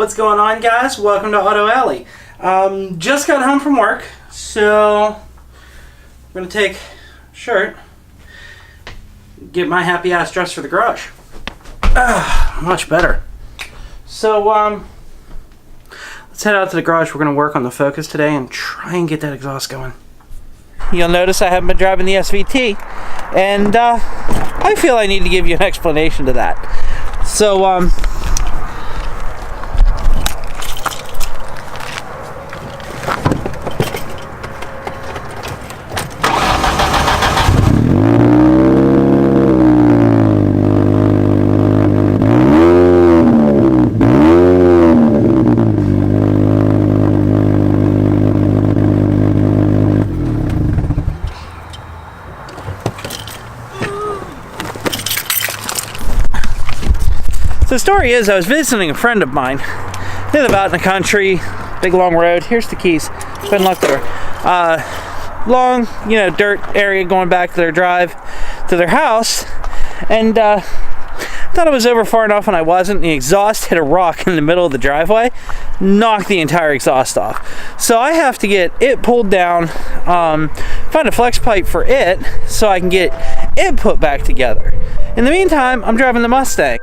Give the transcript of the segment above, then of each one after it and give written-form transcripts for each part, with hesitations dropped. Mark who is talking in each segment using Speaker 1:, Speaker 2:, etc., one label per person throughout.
Speaker 1: What's going on, guys? Welcome to Auto Alley. Just got home from work, so I'm gonna take a shirt, get my happy ass dressed for the garage. Much better. So let's head out to the garage. We're gonna work on the Focus today and try and get that exhaust going. You'll notice I haven't been driving the SVT, and I feel I need to give you an explanation to that. So the story is, I was visiting a friend of mine. They live out in the country, big long road. Here's the keys. Been locked there. Long, dirt area going back to their drive to their house, and thought I was over far enough, and I wasn't. The exhaust hit a rock in the middle of the driveway, knocked the entire exhaust off. So I have to get it pulled down, find a flex pipe for it, so I can get it put back together. In the meantime, I'm driving the Mustang.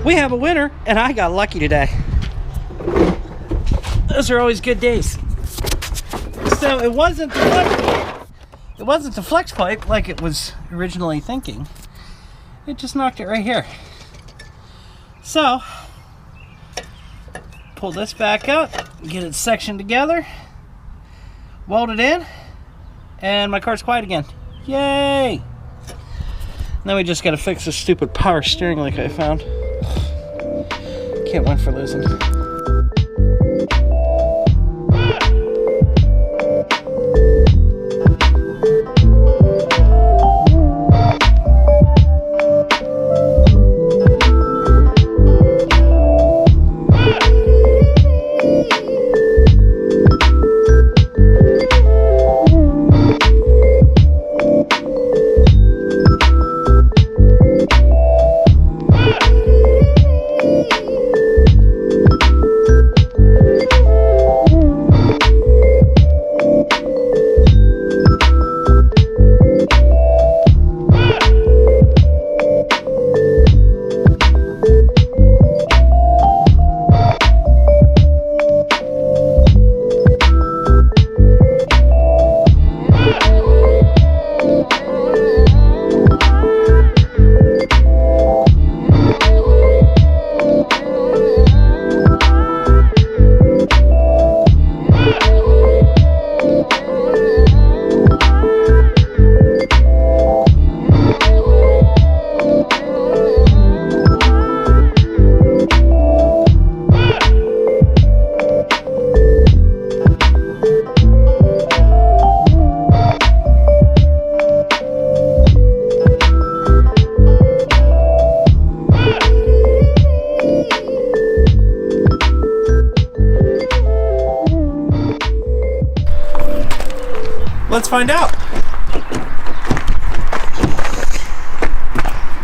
Speaker 1: We have a winner, and I got lucky today. Those are always good days. So it wasn't the flex pipe like it was originally thinking. It just knocked it right here. So pull this back out, get it sectioned together, weld it in, and my car's quiet again. Yay! Now we just gotta fix this stupid power steering like I found. Can't win for losing. Let's find out.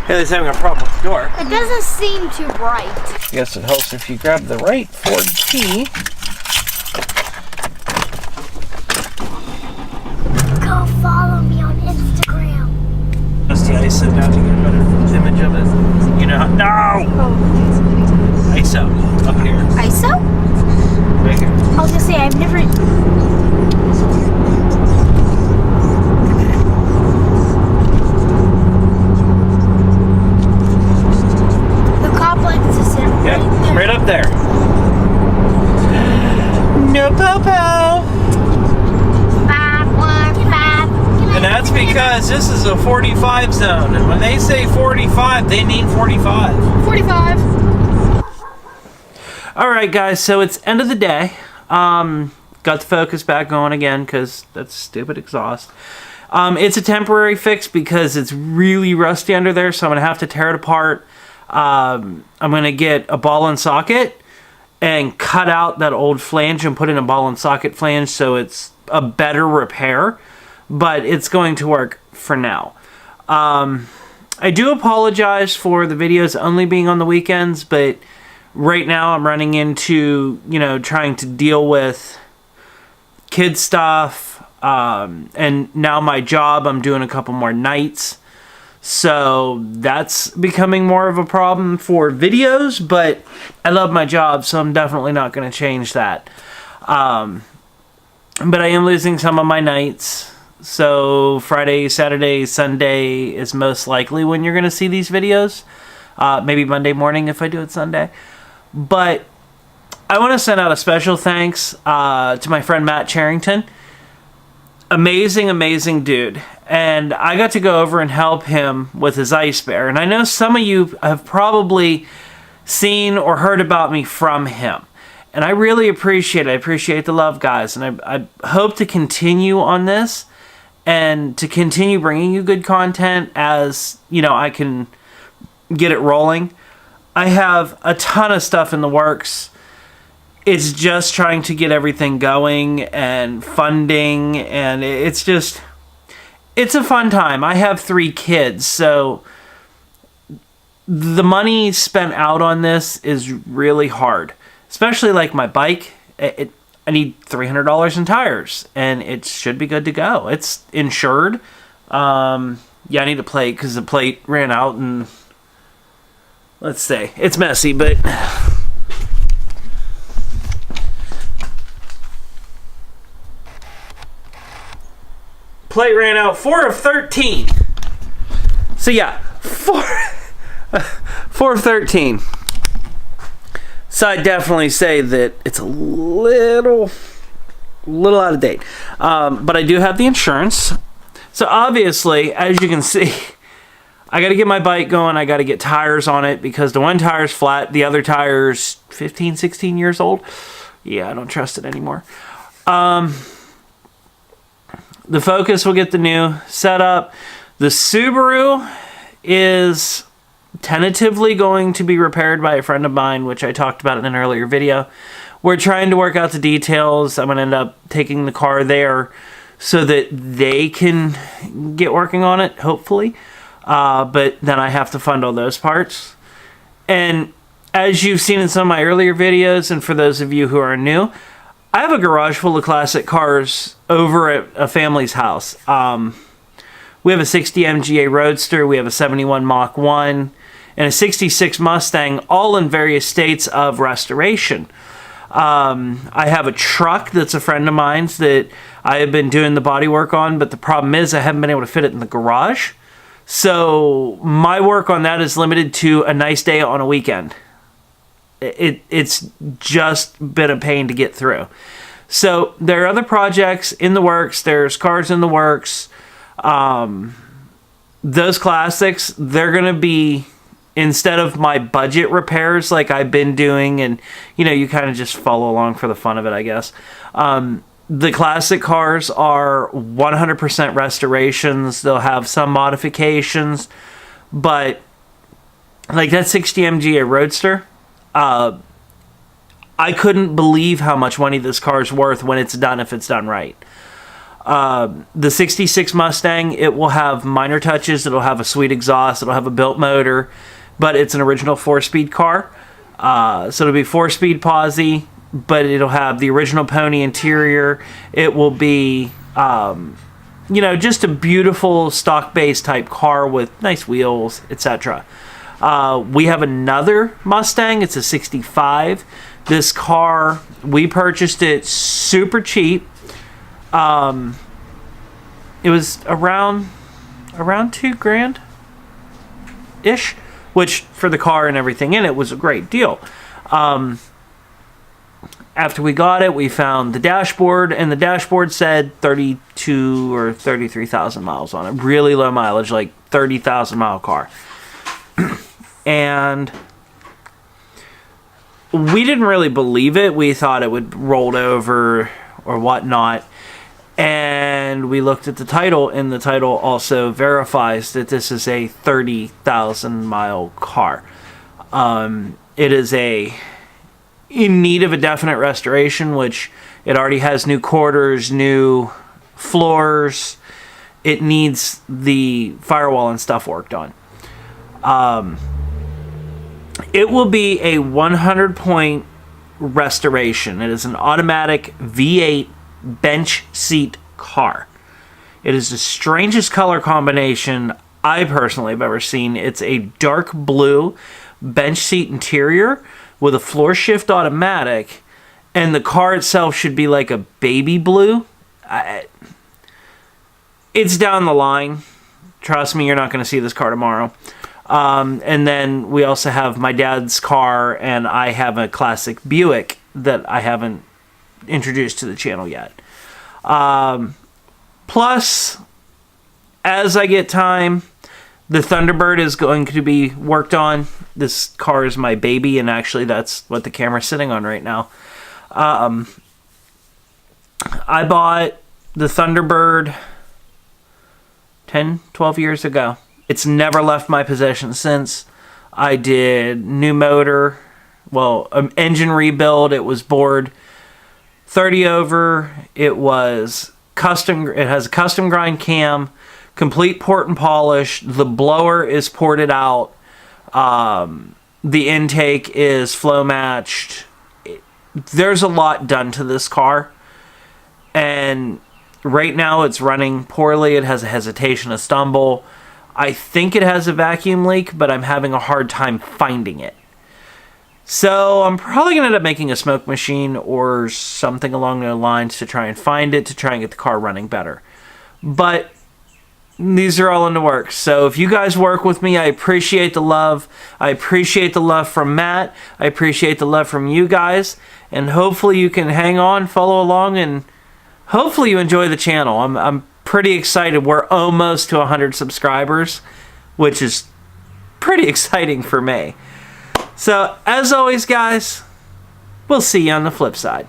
Speaker 1: Haley's having a problem with the door.
Speaker 2: It doesn't seem too bright.
Speaker 1: I guess it helps if you grab the right Ford key.
Speaker 2: Go follow me on Instagram.
Speaker 1: Just the ice sitting out to get a better image of it. You know, no!
Speaker 2: Oh.
Speaker 1: ISO, up here.
Speaker 2: ISO?
Speaker 1: Right here.
Speaker 2: I was gonna say, I've never...
Speaker 1: Yeah, right up there. No popo. And that's because this is a 45 zone, and when they say 45, they mean 45.
Speaker 2: 45.
Speaker 1: All right, guys. So it's end of the day. Got the Focus back going again because that's stupid exhaust. It's a temporary fix because it's really rusty under there, so I'm gonna have to tear it apart. I'm going to get a ball and socket and cut out that old flange and put in a ball and socket flange so it's a better repair, but it's going to work for now. I do apologize for the videos only being on the weekends, but right now I'm running into, trying to deal with kid stuff, and now my job, I'm doing a couple more nights. So that's becoming more of a problem for videos, but I love my job, so I'm definitely not going to change that. But I am losing some of my nights. So Friday, Saturday, Sunday is most likely when you're going to see these videos. Maybe Monday morning if I do it Sunday. But I want to send out a special thanks to my friend Matt Charrington. Amazing, amazing dude. And I got to go over and help him with his Ice Bear. And I know some of you have probably seen or heard about me from him. And I really appreciate it. I appreciate the love, guys. And I hope to continue on this and to continue bringing you good content as, I can get it rolling. I have a ton of stuff in the works. It's just trying to get everything going and funding, and it's a fun time. I have 3 kids, so the money spent out on this is really hard. Especially like my bike, I need $300 in tires, and it should be good to go. It's insured. I need a plate because the plate ran out, and let's say it's messy, but plate ran out. 4 of 13. So yeah, 4 of 13. So I definitely say that it's a little out of date. But I do have the insurance. So obviously, as you can see, I got to get my bike going. I got to get tires on it because the one tire's flat. The other tire's 15, 16 years old. Yeah, I don't trust it anymore. The Focus will get the new setup. The Subaru is tentatively going to be repaired by a friend of mine, which I talked about in an earlier video. We're trying to work out the details. I'm going to end up taking the car there so that they can get working on it, hopefully. But then I have to fund all those parts. And as you've seen in some of my earlier videos, and for those of you who are new, I have a garage full of classic cars over at a family's house. We have a 60 MGA Roadster, we have a 71 Mach 1, and a 66 Mustang, all in various states of restoration. I have a truck that's a friend of mine's that I have been doing the body work on, but the problem is I haven't been able to fit it in the garage. So my work on that is limited to a nice day on a weekend. It's just been a pain to get through. So there are other projects in the works. There's cars in the works. Those classics, they're going to be, instead of my budget repairs like I've been doing, and you kind of just follow along for the fun of it, I guess. The classic cars are 100% restorations. They'll have some modifications, but like that 60 MGA Roadster, I couldn't believe how much money this car is worth when it's done, if it's done right. The 66 Mustang, it will have minor touches. It'll have a sweet exhaust. It'll have a built motor, but it's an original 4-speed car. So it'll be 4-speed posi, but it'll have the original pony interior. It will be, just a beautiful stock-based type car with nice wheels, etc. We have another Mustang. It's a 65. This car, we purchased it super cheap. It was around $2,000 ish, which for the car and everything in it was a great deal. After we got it, we found the dashboard, and the dashboard said 32 or 33,000 miles on it. Really low mileage, like 30,000 mile car. And we didn't really believe it. We thought it would roll over or whatnot. And we looked at the title, and the title also verifies that this is a 30,000 mile car. It is in need of a definite restoration, which it already has new quarters, new floors. It needs the firewall and stuff worked on. It will be a 100-point restoration. It is an automatic V8 bench seat car. It is the strangest color combination I personally have ever seen. It's a dark blue bench seat interior with a floor shift automatic, and the car itself should be like a baby blue. It's down the line. Trust me, you're not going to see this car tomorrow. And then we also have my dad's car, and I have a classic Buick that I haven't introduced to the channel yet. Plus, as I get time, the Thunderbird is going to be worked on. This car is my baby, and actually that's what the camera's sitting on right now. I bought the Thunderbird 10, 12 years ago. It's never left my possession since. I did new motor, engine rebuild. It was bored 30 over. It was custom. It has a custom grind cam, complete port and polish. The blower is ported out. The intake is flow matched. There's a lot done to this car, and right now it's running poorly. It has a hesitation, a stumble. I think it has a vacuum leak, but I'm having a hard time finding it. So I'm probably going to end up making a smoke machine or something along those lines to try and find it, to try and get the car running better. But these are all in the works. So if you guys work with me, I appreciate the love. I appreciate the love from Matt. I appreciate the love from you guys. And hopefully you can hang on, follow along, and hopefully you enjoy the channel. I'm pretty excited. We're almost to 100 subscribers, which is pretty exciting for me. So, as always, guys, we'll see you on the flip side.